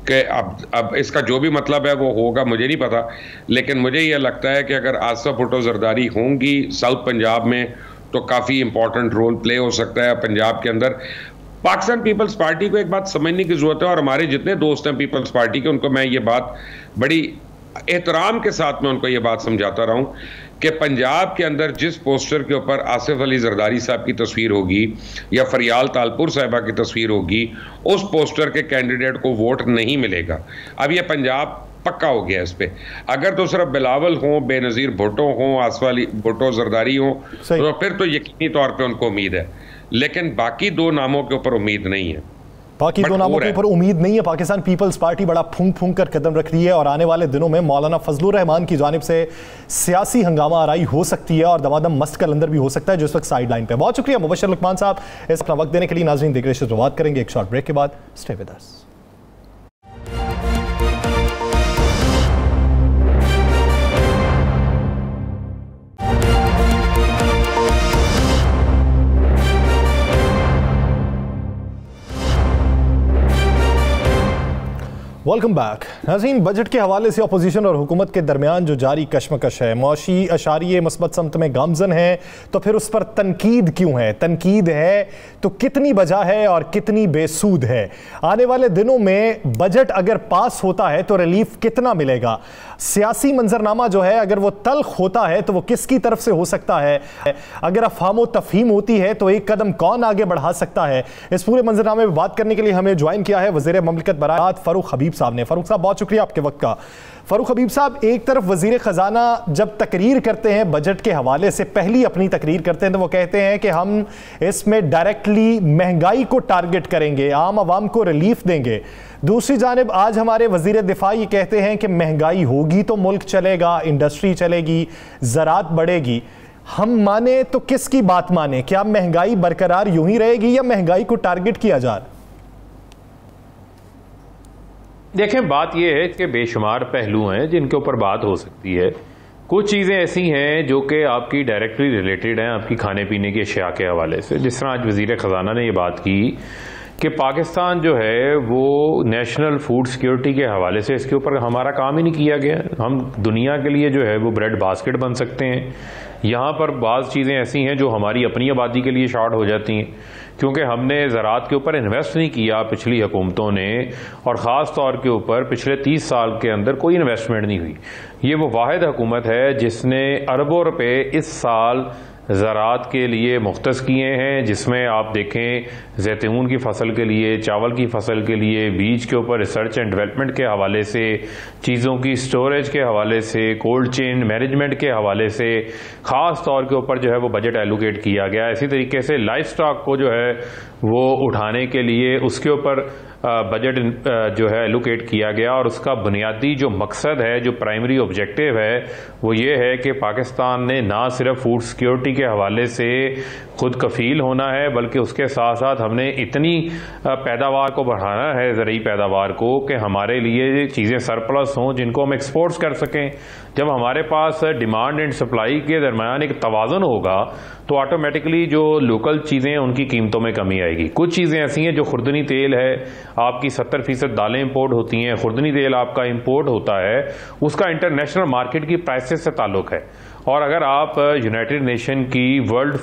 कि अब इसका जो भी मतलब है वो होगा, मुझे नहीं पता, लेकिन मुझे ये लगता है कि अगर आसफा भुट्टो जरदारी होंगी साउथ पंजाब में तो काफ़ी इंपॉर्टेंट रोल प्ले हो सकता है पंजाब के अंदर। पाकिस्तान पीपल्स पार्टी को एक बात समझने की ज़रूरत है, और हमारे जितने दोस्त हैं पीपल्स पार्टी के, उनको मैं ये बात बड़ी एहतराम के साथ में उनको ये बात समझाता रहा हूँ कि पंजाब के अंदर जिस पोस्टर के ऊपर आसिफ अली जरदारी साहब की तस्वीर होगी या फरियाल तालपुर साहिबा की तस्वीर होगी, उस पोस्टर के कैंडिडेट को वोट नहीं मिलेगा। अब ये पंजाब पक्का हो गया इस पे। अगर तो सिर्फ बिलावल हो, बेनज़ीर भुट्टो हो, आसवाली भुट्टो जरदारी हो, तो फिर तो यकीनी तौर पे उनको उम्मीद है, लेकिन बाकी दो नामों के ऊपर उम्मीद नहीं है। बाकी दो नामों के ऊपर उम्मीद नहीं है। पाकिस्तान पीपल्स पार्टी बड़ा फूंक फूंक कर कदम रख रही है और आने वाले दिनों में मौलाना फजलुर रहमान की जानिब से सियासी हंगामा आराई हो सकती है और दमादम मस्त कलंदर भी हो सकता है जो इस वक्त साइड लाइन पे। बहुत शुक्रिया मुबशर लुकमान साहब इस अपना वक्त देने के लिए। नाज़रीन देख रहे बात करेंगे एक शॉर्ट ब्रेक के बाद। Stay with us. Welcome back. नाज़रीन, बजट के हवाले से अपोजिशन और हुकूमत के दरमियान जो जारी कशमकश है, मौशी अशारिये मुस्बत समत में गामजन है, तो फिर उस पर तनकीद क्यों है? तनकीद है तो कितनी वजह है और कितनी बेसूद है? आने वाले दिनों में बजट अगर पास होता है तो रिलीफ कितना मिलेगा? सियासी मंजरनामा जो है अगर वो तल्ख होता है तो वो किसकी तरफ से हो सकता है? अगर अफहाम तफहीम होती है तो एक कदम कौन आगे बढ़ा सकता है? इस पूरे मंजरनामे में बात करने के लिए हमें ज्वाइन किया है वज़ीर ममलिकत बरात फ़ारूक हबीब साहब ने। फ़ारूक साहब बहुत शुक्रिया आपके वक्त का। फ़ारूक हबीब साहब, एक तरफ वज़ीर ख़जाना जब तकरीर करते हैं बजट के हवाले से, पहली अपनी तकरीर करते हैं तो वो कहते हैं कि हम इसमें डायरेक्टली महंगाई को टारगेट करेंगे, आम आवाम को रिलीफ देंगे। दूसरी जानिब आज हमारे वज़ीर दिफा ये कहते हैं कि महंगाई होगी तो मुल्क चलेगा, इंडस्ट्री चलेगी, ज़राअत बढ़ेगी। हम माने तो किसकी बात माने? क्या महंगाई बरकरार यूं ही रहेगी या महंगाई को टारगेट किया जा रहा? देखें, बात यह है कि बेशुमार पहलू हैं जिनके ऊपर बात हो सकती है। कुछ चीज़ें ऐसी हैं जो कि आपकी डायरेक्टली रिलेटेड हैं आपकी खाने पीने की अशिया के हवाले से। जिस तरह आज वज़ीर ख़जाना ने ये बात की कि पाकिस्तान जो है वो नेशनल फूड सिक्योरिटी के हवाले से इसके ऊपर हमारा काम ही नहीं किया गया। हम दुनिया के लिए जो है वो ब्रेड बास्केट बन सकते हैं। यहाँ पर बाज़ चीज़ें ऐसी हैं जो हमारी अपनी आबादी के लिए शॉर्ट हो जाती हैं क्योंकि हमने ज़राअत के ऊपर इन्वेस्ट नहीं किया पिछली हुकूमतों ने, और ख़ास तौर के ऊपर पिछले 30 साल के अंदर कोई इन्वेस्टमेंट नहीं हुई। ये वो वाहिद हुकूमत है जिसने अरबों रुपए इस साल ज़राअत के लिए मुख्तस किए हैं, जिसमें आप देखें जैतून की फसल के लिए, चावल की फसल के लिए, बीज के ऊपर रिसर्च एंड डेवलपमेंट के हवाले से, चीज़ों की स्टोरेज के हवाले से, कोल्ड चेन मैनेजमेंट के हवाले से ख़ास तौर के ऊपर जो है वो बजट एलोकेट किया गया। इसी तरीके से लाइफ स्टॉक को जो है वो उठाने के लिए उसके ऊपर बजट जो है एलोकेट किया गया, और उसका बुनियादी जो मकसद है, जो प्राइमरी ऑब्जेक्टिव है, वो ये है कि पाकिस्तान ने ना सिर्फ फूड सिक्योरिटी के हवाले से खुद कफील होना है बल्कि उसके साथ साथ हमने इतनी पैदावार को बढ़ाना है, ज़रूरी पैदावार को, कि हमारे लिए चीज़ें सरप्लस हों जिनको हम एक्सपोर्ट्स कर सकें। जब हमारे पास डिमांड एंड सप्लाई के दरमियान एक तवाज़ुन होगा तो ऑटोमेटिकली जो लोकल चीज़ें हैं उनकी कीमतों में कमी आएगी। कुछ चीज़ें ऐसी हैं जो खुर्दनी तेल है, आपकी 70% दालें इंपोर्ट होती हैं, खुर्दनी तेल आपका इंपोर्ट होता है, उसका इंटरनेशनल मार्केट की प्राइसेस से ताल्लुक़ है। और अगर आप यूनाइटेड नेशन की वर्ल्ड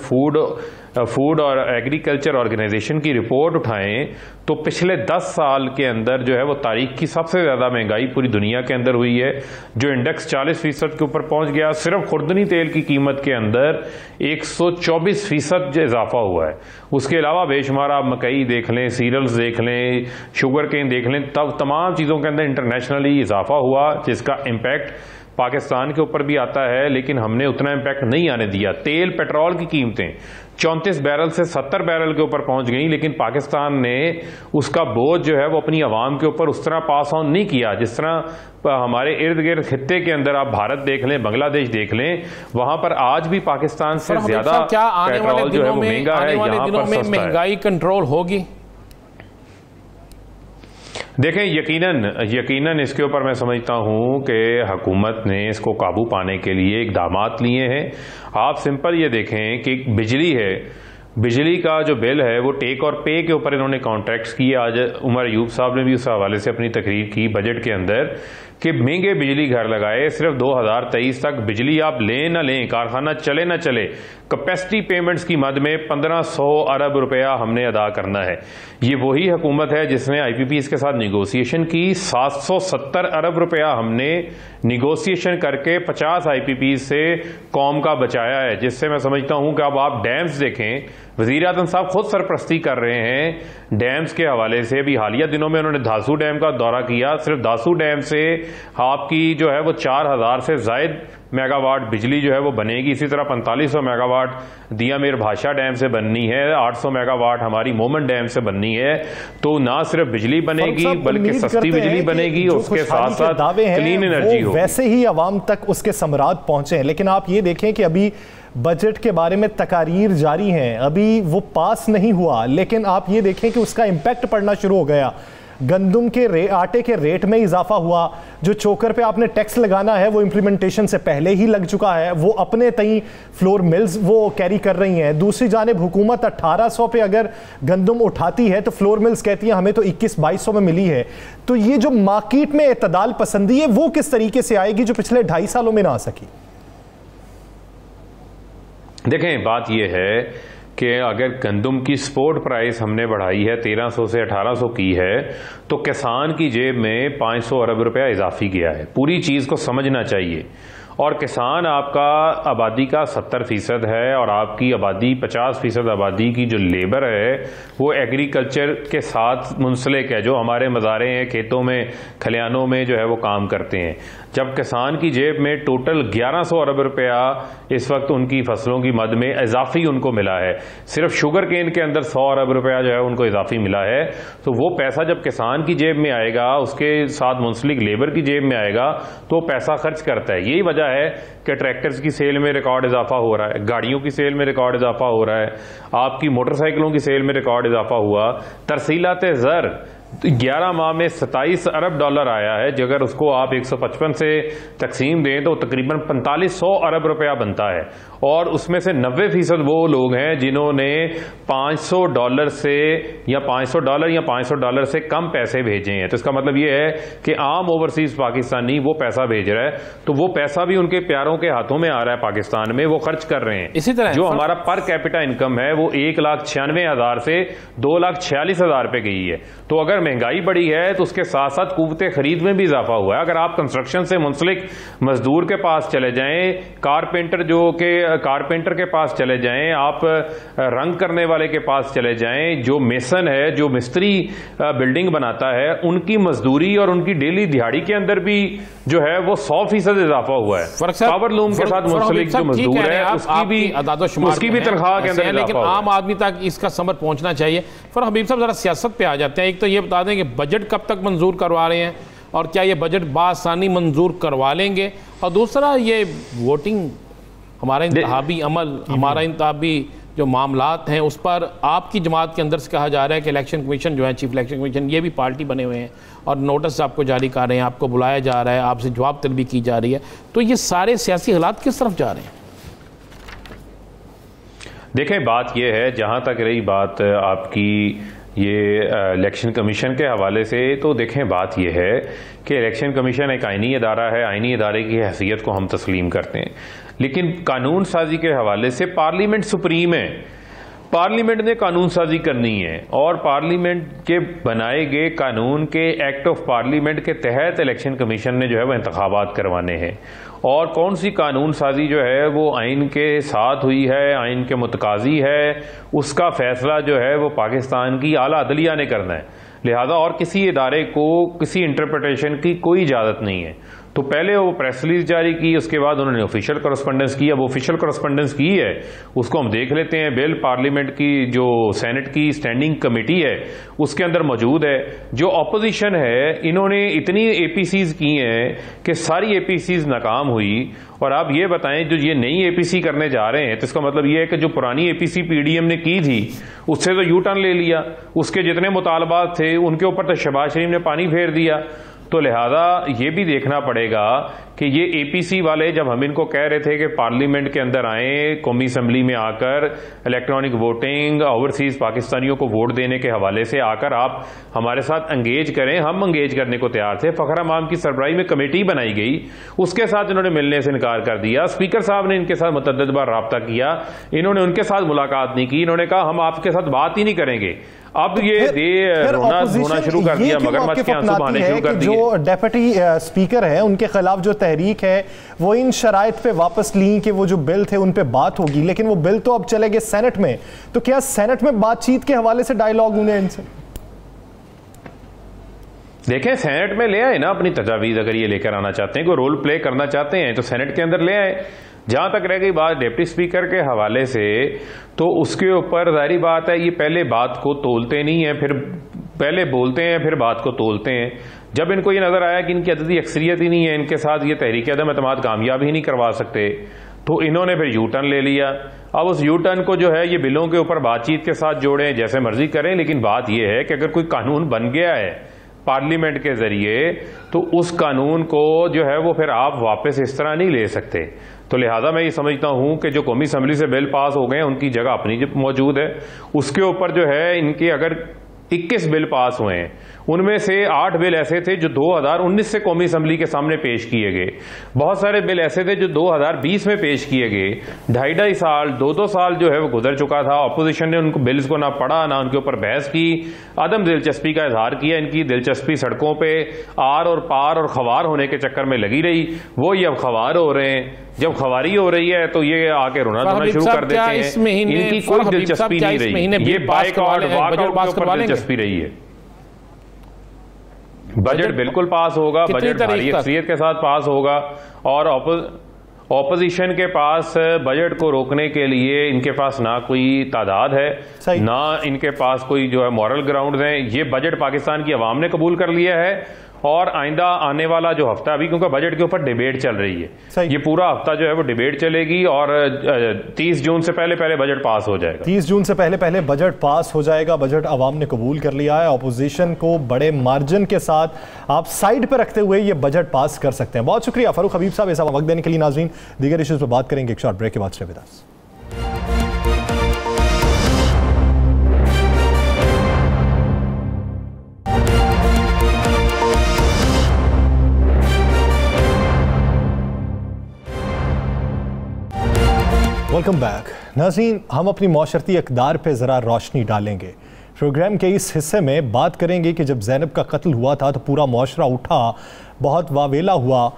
फूड और एग्रीकल्चर ऑर्गेनाइजेशन की रिपोर्ट उठाएं तो पिछले 10 साल के अंदर जो है वो तारीख की सबसे ज़्यादा महंगाई पूरी दुनिया के अंदर हुई है, जो इंडेक्स 40% के ऊपर पहुंच गया। सिर्फ खुर्दनी तेल की कीमत के अंदर 124% इजाफा हुआ है। उसके अलावा बेशुमार आप मकई देख लें, सीरियल्स देख लें, शुगर केन देख लें, तब तमाम चीज़ों के अंदर इंटरनेशनली इजाफा हुआ जिसका इम्पैक्ट पाकिस्तान के ऊपर भी आता है, लेकिन हमने उतना इम्पैक्ट नहीं आने दिया। तेल पेट्रोल की कीमतें 34 बैरल से 70 बैरल के ऊपर पहुंच गई, लेकिन पाकिस्तान ने उसका बोझ जो है वो अपनी आवाम के ऊपर उस तरह पास ऑन नहीं किया जिस तरह हमारे इर्द गिर्द खित्ते के अंदर, आप भारत देख लें, बांग्लादेश देख लें, वहां पर आज भी पाकिस्तान से ज्यादा पेट्रोल जो है वो महंगा है। यहाँ पर महंगाई कंट्रोल होगी? देखें, यकीनन इसके ऊपर मैं समझता हूं कि हुकूमत ने इसको काबू पाने के लिए इक़दामात लिए हैं। आप सिंपल ये देखें कि बिजली है, बिजली का जो बिल है वो टेक और पे के ऊपर इन्होंने कॉन्ट्रैक्ट्स किए। आज उमर अयूब साहब ने भी उस हवाले से अपनी तकरीर की बजट के अंदर कि महंगे बिजली घर लगाए, सिर्फ 2023 तक बिजली आप लें ना लें, कारखाना चले ना चले, कैपेसिटी पेमेंट्स की मद में 1500 अरब रुपया हमने अदा करना है। ये वही हुकूमत है जिसने IPPs के साथ निगोसिएशन की, 770 अरब रुपया हमने निगोसिएशन करके 50 IPPs से कौम का बचाया है, जिससे मैं समझता हूं कि अब आप डैम्स देखें, वज़ीर आज़म साहब खुद सरपरस्ती कर रहे हैं डैम्स के हवाले से। भी हालिया दिनों में उन्होंने धासू डैम का दौरा किया, सिर्फ धासू डैम से आपकी जो है वो 4000 से ज़ायद मेगावाट बिजली जो है वो बनेगी। इसी तरह 4500 मेगावाट दियामीर भाषा डैम से बननी है, 800 मेगावाट हमारी मोमन डैम से बननी है। तो ना सिर्फ बिजली बनेगी बल्कि सस्ती बिजली बनेगी, उसके साथ साथ क्लीन एनर्जी होगी। वैसे ही आवाम तक उसके समरात पहुंचे हैं। लेकिन आप ये देखें कि अभी बजट के बारे में तकारीर जारी हैं, अभी वो पास नहीं हुआ, लेकिन आप ये देखें कि उसका इम्पैक्ट पड़ना शुरू हो गया। गंदम के आटे के रेट में इजाफा हुआ, जो चोकर पे आपने टैक्स लगाना है वो इंप्लीमेंटेशन से पहले ही लग चुका है, वो अपने तई फ्लोर मिल्स वो कैरी कर रही हैं। दूसरी जानिब हुकूमत 1800 पे अगर गंदम उठाती है तो फ्लोर मिल्स कहती हैं हमें तो 21-2200 में मिली है। तो ये जो मार्केट में एतदाल पसंदी है वो किस तरीके से आएगी जो पिछले 2.5 सालों में ना आ सकी? देखें, बात यह है कि अगर गंदम की स्पोर्ट प्राइस हमने बढ़ाई है 1300 से 1800 की है, तो किसान की जेब में 500 अरब रुपया इजाफी गया है। पूरी चीज़ को समझना चाहिए। और किसान आपका आबादी का 70% है और आपकी आबादी 50% आबादी की जो लेबर है वो एग्रीकल्चर के साथ मुंसलिक है, जो हमारे मज़ारे हैं, खेतों में, खलियानों में जो है वो काम करते हैं। जब किसान की जेब में टोटल 1100 अरब रुपया इस वक्त उनकी फसलों की मद में इजाफी उनको मिला है, सिर्फ शुगर केन के अंदर 100 अरब रुपया जो है उनको इजाफी मिला है, तो वो पैसा जब किसान की जेब में आएगा, उसके साथ मुंसलिक लेबर की जेब में आएगा, तो पैसा खर्च करता है। यही वजह है कि ट्रैक्टर्स की सेल में रिकॉर्ड इजाफा हो रहा है, गाड़ियों की सेल में रिकॉर्ड इजाफा हो रहा है, आपकी मोटरसाइकिलों की सेल में रिकॉर्ड इजाफा हुआ। तरसीलात ज़र 11 माह में 27 अरब डॉलर आया है, जो अगर उसको आप 155 से तकसीम दें तो तकरीबन 4500 अरब रुपया बनता है। और उसमें से 90% वो लोग हैं जिन्होंने $500 से या $500 से कम पैसे भेजे हैं। तो इसका मतलब ये है कि आम ओवरसीज पाकिस्तानी वो पैसा भेज रहा है, तो वो पैसा भी उनके प्यारों के हाथों में आ रहा है, पाकिस्तान में वो खर्च कर रहे हैं। इसी तरह जो हमारा पर कैपिटा इनकम है वो 1,96,000 से 2,46,000 पे गई है। तो अगर महंगाई बढ़ी है तो उसके साथ साथ कुव्वते खरीद में भी इजाफा हुआ है। अगर आप कंस्ट्रक्शन से मुंसलिक मजदूर के पास चले जाएं, कारपेंटर के पास चले जाएं, आप रंग करने वाले के पास चले जाएं, जो मेसन है, जो मिस्त्री बिल्डिंग बनाता है, उनकी मजदूरी और उनकी डेली दिहाड़ी के अंदर भी जो है वो 100% इजाफा हुआ है। पावर लूम के साथ मुंसलिक जो मजदूर है उसकी भी तनख्वाह के अंदर, लेकिन आम आदमी तक इसका समर पहुंचना चाहिए। फिर हबीब साहब जरा सियासत पे आ जाते हैं। एक तो ये बता दें कि बजट कब तक मंजूर करवा रहे हैं और क्या ये बजट बासानी मंजूर करवा लेंगे, और दूसरा ये वोटिंग, हमारा इंतहाबी अमल, हमारा इंतहाबी जो मामलात हैं उस पर आपकी जमात के अंदर से कहा जा रहा है कि इलेक्शन कमीशन जो है, चीफ इलेक्शन कमीशन, ये भी पार्टी बने हुए हैं और नोटिस आपको जारी कर रहे हैं, आपको बुलाया जा रहा है, आपसे जवाब तलबी की जा रही है। तो ये सारे सियासी हालात किस तरफ जा रहे हैं? देखें, बात यह है, जहां तक रही बात आपकी ये इलेक्शन कमीशन के हवाले से, तो देखें बात यह है कि इलेक्शन कमीशन एक आइनी अदारा है, आइनी अदारे की हैसियत को हम तस्लीम करते हैं, लेकिन कानून साजी के हवाले से पार्लियामेंट सुप्रीम है। पार्लियामेंट ने कानून साजी करनी है और पार्लियामेंट के बनाए गए कानून के एक्ट ऑफ पार्लियामेंट के तहत इलेक्शन कमीशन ने जो है वो इंतखाबात करवाने हैं। और कौन सी कानून साजी जो है वो आइन के साथ हुई है, आइन के मुतकाजी है, उसका फैसला जो है वो पाकिस्तान की आला अदलिया ने करना है। लिहाजा और किसी इदारे को किसी इंटरप्रिटेशन की कोई इजाज़त नहीं है। तो पहले वो प्रेस रिलीज जारी की, उसके बाद उन्होंने ऑफिशियल करस्पॉन्डेंस की। अब ऑफिशियल करस्पॉन्डेंस की है उसको हम देख लेते हैं। बिल पार्लियामेंट की जो सेनेट की स्टैंडिंग कमेटी है उसके अंदर मौजूद है। जो अपोजिशन है इन्होंने इतनी एपीसीज की हैं कि सारी एपीसीज नाकाम हुई। और आप ये बताएं, जो ये नई एपीसी करने जा रहे हैं तो इसका मतलब ये है कि जो पुरानी एपीसी पीडीएम ने की थी उससे तो यू टर्न ले लिया, उसके जितने मुतालबात थे उनके ऊपर तो शहबाज शरीफ ने पानी फेर दिया। तो लिहाजा ये भी देखना पड़ेगा कि ये एपीसी वाले जब हम इनको कह रहे थे कि पार्लियामेंट के अंदर आए, कौमी असम्बली में आकर इलेक्ट्रॉनिक वोटिंग, ओवरसीज पाकिस्तानियों को वोट देने के हवाले से आकर आप हमारे साथ एंगेज करें, हम एंगेज करने को तैयार थे। फखर हमाम की सरबराही में कमेटी बनाई गई, उसके साथ इन्होंने मिलने से इनकार कर दिया। स्पीकर साहब ने इनके साथ मुतअद्दिद बार राब्ता किया, इन्होंने उनके साथ मुलाकात नहीं की। इन्होंने कहा हम आपके साथ बात ही नहीं करेंगे। अब ये रोना शुरू कर दिया, मगरमच्छ के आंसू बहाने शुरू कर दिए। जो डेप्यूटी स्पीकर है उनके खिलाफ जो तहरीक है वो इन शराइत पे वापस ली कि वो जो बिल थे उन पे बात होगी, लेकिन वो बिल तो अब चले गए सेनेट में। तो क्या सेनेट में बातचीत के हवाले से डायलॉग होंगे इनसे? देखें सेनेट में ले आए ना अपनी तजावीज़, अगर ये लेकर आना चाहते हैं, कोई रोल प्ले करना चाहते हैं तो सेनेट के अंदर ले आए। जहां तक रह गई बात डिप्टी स्पीकर के हवाले से, तो उसके ऊपर जाहिर बात है ये पहले बात को तोलते नहीं है, फिर पहले बोलते हैं फिर बात को तोलते हैं। जब इनको ये नजर आया कि इनकी अददी अक्सरियत ही नहीं है, इनके साथ ये तहरीक अदम एतमाद कामयाब ही नहीं करवा सकते, तो इन्होंने फिर यू टर्न ले लिया। अब उस यू टर्न को जो है ये बिलों के ऊपर बातचीत के साथ जोड़ें, जैसे मर्जी करें, लेकिन बात यह है कि अगर कोई कानून बन गया है पार्लियामेंट के जरिए, तो उस कानून को जो है वो फिर आप वापस इस तरह नहीं ले सकते। तो लिहाजा मैं ये समझता हूं कि जो कौमी असम्बली से बिल पास हो गए उनकी जगह अपनी मौजूद है, उसके ऊपर जो है इनके अगर 21 बिल पास हुए हैं, उनमें से 8 बिल ऐसे थे जो 2019 से कौमी असम्बली के सामने पेश किए गए, बहुत सारे बिल ऐसे थे जो 2020 में पेश किए गए। 2.5 साल 2-2 साल जो है वो गुजर चुका था। अपोजिशन ने उनको बिल्स को ना पढ़ा, ना उनके ऊपर बहस की, आदम दिलचस्पी का इजहार किया। इनकी दिलचस्पी सड़कों पे आर और पार और खवार होने के चक्कर में लगी रही, वो ये अब खवार हो रहे हैं। जब खवारी हो रही है तो ये आके रोना धोना शुरू कर देते हैं। इनकी कोई दिलचस्पी नहीं रही, ये बाइकआउट वॉकआउट के ऊपर दिलचस्पी रही है। बजट बिल्कुल पास होगा, बजट भारी अक्सरियत के साथ पास होगा, और ऑपोजिशन के पास बजट को रोकने के लिए इनके पास ना कोई तादाद है, ना इनके पास कोई जो है मॉरल ग्राउंड है। ये बजट पाकिस्तान की आवाम ने कबूल कर लिया है, और आइंदा आने वाला जो हफ्ता अभी, क्योंकि बजट के ऊपर डिबेट चल रही है, ये पूरा हफ्ता जो है वो डिबेट चलेगी, और 30 जून से पहले पहले बजट पास हो जाएगा। 30 जून से पहले पहले बजट पास हो जाएगा। बजट आवाम ने कबूल कर लिया है। ऑपोजिशन को बड़े मार्जिन के साथ आप साइड पर रखते हुए ये बजट पास कर सकते हैं। बहुत शुक्रिया फारूक हबीब साहब ऐसा वक्त देने के लिए। नाज़रीन, दीगर इश्यूज पर बात करेंगे एक शॉर्ट ब्रेक के बाद। Stay with us. Welcome back. नाज़रीन, हम अपनी मौशरती इक़दार पे ज़रा रोशनी डालेंगे। प्रोग्राम के इस हिस्से में बात करेंगे कि जब ज़ैनब का कत्ल हुआ था तो पूरा मौशरा उठा, बहुत वावेला हुआ,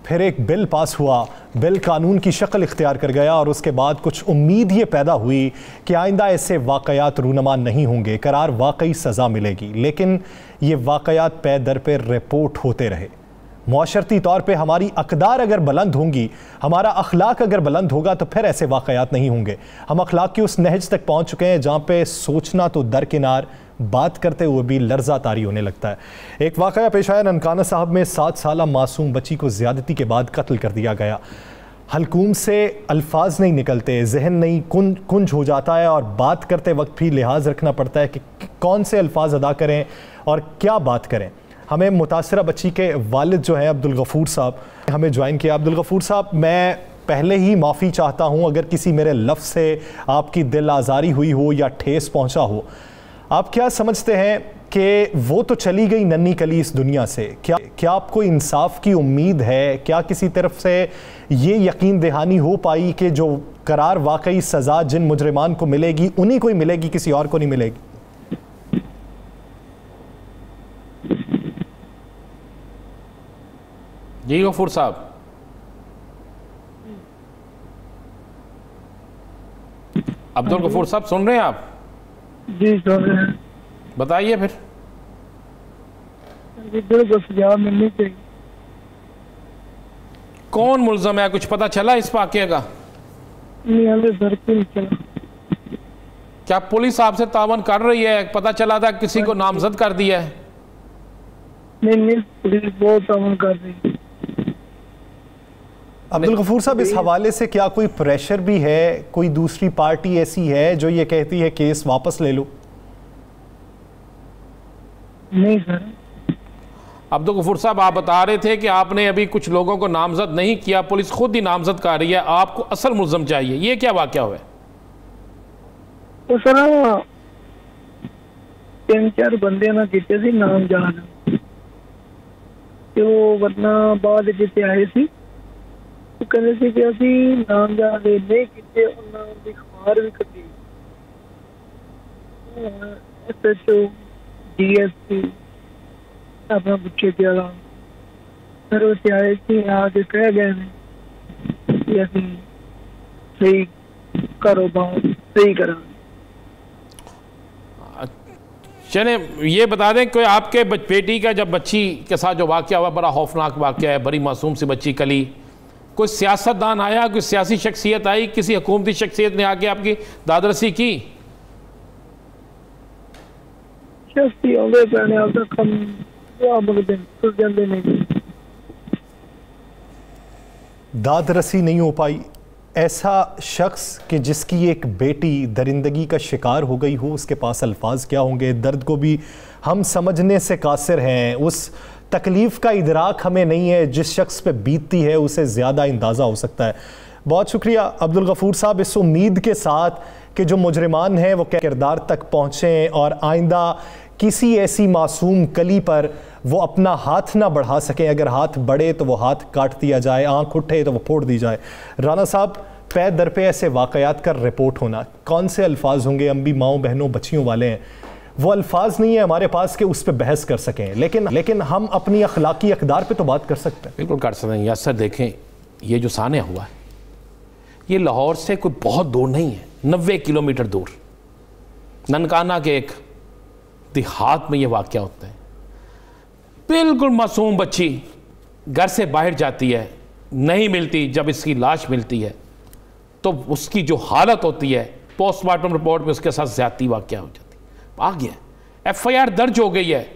फिर एक बिल पास हुआ, बिल कानून की शक्ल इख्तियार कर गया, और उसके बाद कुछ उम्मीद ये पैदा हुई कि आइंदा ऐसे वाक़यात रूनमा नहीं होंगे, करार वाकई सज़ा मिलेगी। लेकिन ये वाक़यात पे दर पे रिपोर्ट होते रहे। मौशरती तौर पे हमारी अक़दार अगर बुलंद होंगी, हमारा अखलाक अगर बुलंद होगा, तो फिर ऐसे वाक़यात नहीं होंगे। हम अखलाक की उस नहज तक पहुँच चुके हैं जहाँ पे सोचना तो दरकिनार, बात करते हुए भी लर्जा तारी होने लगता है। एक वाक़या पेश आया ननकाना साहब में, 7 साला मासूम बच्ची को ज़्यादती के बाद कत्ल कर दिया गया। हलकूम से अल्फाज नहीं निकलते, जहन नहीं कुंज हो जाता है, और बात करते वक्त भी लिहाज रखना पड़ता है कि कौन से अल्फाज अदा करें और क्या बात करें। हमें मुतासरा बच्ची के वालिद जो हैं अब्दुल गफूर साहब हमें ज्वाइन किया। अब्दुल गफूर साहब, मैं पहले ही माफ़ी चाहता हूं अगर किसी मेरे लफ्ज़ से आपकी दिल आज़ारी हुई हो या ठेस पहुंचा हो। आप क्या समझते हैं कि वो तो चली गई नन्ही कली इस दुनिया से, क्या आपको इंसाफ की उम्मीद है? क्या किसी तरफ से ये यकीन दहानी हो पाई कि जो करार वाकई सज़ा जिन मुजरिमान को मिलेगी उन्हीं को ही मिलेगी, किसी और को नहीं मिलेगी? जी गफूर साहब, अब्दुल गफूर साहब सुन रहे हैं आप? जी सुन रहे हैं। बताइए फिर। सजा मिलनी चाहिए। कौन मुल्ज़म है, कुछ पता चला इस वाक़े का? नहीं चला। क्या पुलिस आपसे तावन कर रही है? पता चला था किसी को नामजद कर दिया है? नहीं, पुलिस बहुत तावन कर रही है। अब्दुल गफूर साहब, इस हवाले से क्या कोई प्रेशर भी है? कोई दूसरी पार्टी ऐसी है जो ये कहती है केस वापस ले लो? नहीं सर। अब्दुल गफूर साहब, आप बता रहे थे कि आपने अभी कुछ लोगों को नामजद नहीं किया, पुलिस खुद ही नामजद कर रही है, आपको असल मुल्ज़म चाहिए, ये क्या वाक़या हुआ? तो सर 3-4 बंदे ना किते सी नाम जान, तो वरना बाद जिते आए सी तो कहने से कि असी नाम जान नहीं किते, उन्होंने दी खबर भी कटी। SHO DSP अपना पूछे क्या फिर वो आए कि आके कह गए कि असी सही कारोबार सही करा। चले ये बता दें कि आपके बेटी का जब बच्ची के साथ जो वाक़या हुआ, बड़ा खौफनाक वाक़या है, बड़ी मासूम सी बच्ची कली, कोई सियासतदान आया, कोई सियासी शख्सियत आई, किसी हुकूमती शख्सियत ने आके आपकी दादरसी की? दादरसी नहीं हो पाई। ऐसा शख्स कि जिसकी एक बेटी दरिंदगी का शिकार हो गई हो, उसके पास अल्फाज क्या होंगे? दर्द को भी हम समझने से कासिर हैं, उस तकलीफ़ का इदराक हमें नहीं है, जिस शख्स पे बीतती है उसे ज़्यादा अंदाज़ा हो सकता है। बहुत शुक्रिया अब्दुल गफूर साहब, इस उम्मीद के साथ कि जो मुजरिमान हैं वो किरदार तक पहुँचें और आइंदा किसी ऐसी मासूम कली पर वो अपना हाथ ना बढ़ा सकें। अगर हाथ बढ़े तो वो हाथ काट दिया जाए, आंख उठे तो वो फोड़ दी जाए। राना साहब, पे दर पे ऐसे वाक़यात का रिपोर्ट होना, कौन से अल्फाज होंगे? हम भी माओ बहनों बच्चियों वाले हैं, वो अल्फाज नहीं है हमारे पास कि उस पर बहस कर सकें, लेकिन हम अपनी अखलाकी अक़दार पे तो बात कर सकते हैं। बिल्कुल कर सकते हैं। यासर देखें, ये जो साने हुआ है ये लाहौर से कोई बहुत दूर नहीं है, 90 किलोमीटर दूर ननकाना के एक देहात में ये वाक़या होता है। बिल्कुल मासूम बच्ची घर से बाहर जाती है, नहीं मिलती, जब इसकी लाश मिलती है तो उसकी जो हालत होती है, पोस्टमार्टम रिपोर्ट में उसके साथ ज़्यादती वाक़या हो जाती है। आ गया, FIR दर्ज हो गई है,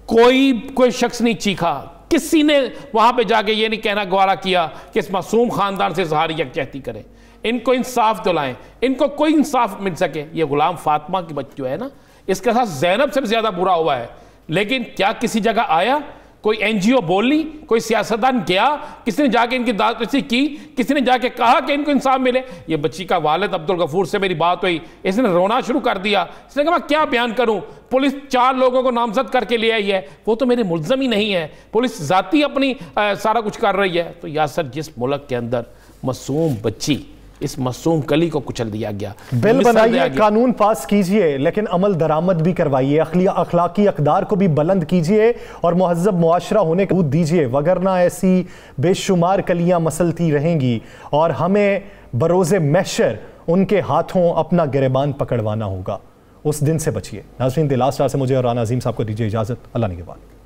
कोई शख्स नहीं चीखा, किसी ने वहाँ पे जाके ये नहीं कहना गवारा किया कि इस मासूम ख़ानदान से इज़हार यकजहती करें, इनको इंसाफ दिलाएं, इनको कोई इंसाफ मिल सके। ये गुलाम फातिमा की बच्ची जो है ना, इसके साथ ज़ैनब से भी ज़्यादा बुरा हुआ है, लेकिन क्या किसी जगह आया? कोई NGO बोली, कोई सियासतदान गया, किसी ने जाके इनकी दादरसी की, किसी ने जाके कहा कि इनको इंसाफ मिले? ये बच्ची का वालिद अब्दुल गफूर से मेरी बात हुई, इसने रोना शुरू कर दिया। इसने कहा मैं क्या बयान करूं, पुलिस 4 लोगों को नामजद करके ले आई है, वो तो मेरे मुल्ज़म ही नहीं है, पुलिस ज़ाती अपनी सारा कुछ कर रही है। तो यासर, जिस मुल्क के अंदर मासूम बच्ची, इस मासूम कली को कुचल दिया गया, बिल बनाइए, कानून पास कीजिए, लेकिन अमल दरामद भी करवाइए, अखलाकी अक़दार को भी बुलंद कीजिए और मुहज़्ज़ब मुआशरा होने का दूध दीजिए, वगरना ऐसी बेशुमार कलियां मसलती रहेंगी और हमें बरोज़े महशर उनके हाथों अपना गिरबान पकड़वाना होगा। उस दिन से बचिए। नाज़रीन, द लास्ट आवर से मुझे और राना अज़ीम साहब को दीजिए इजाज़त। अल्लाह निगहबान।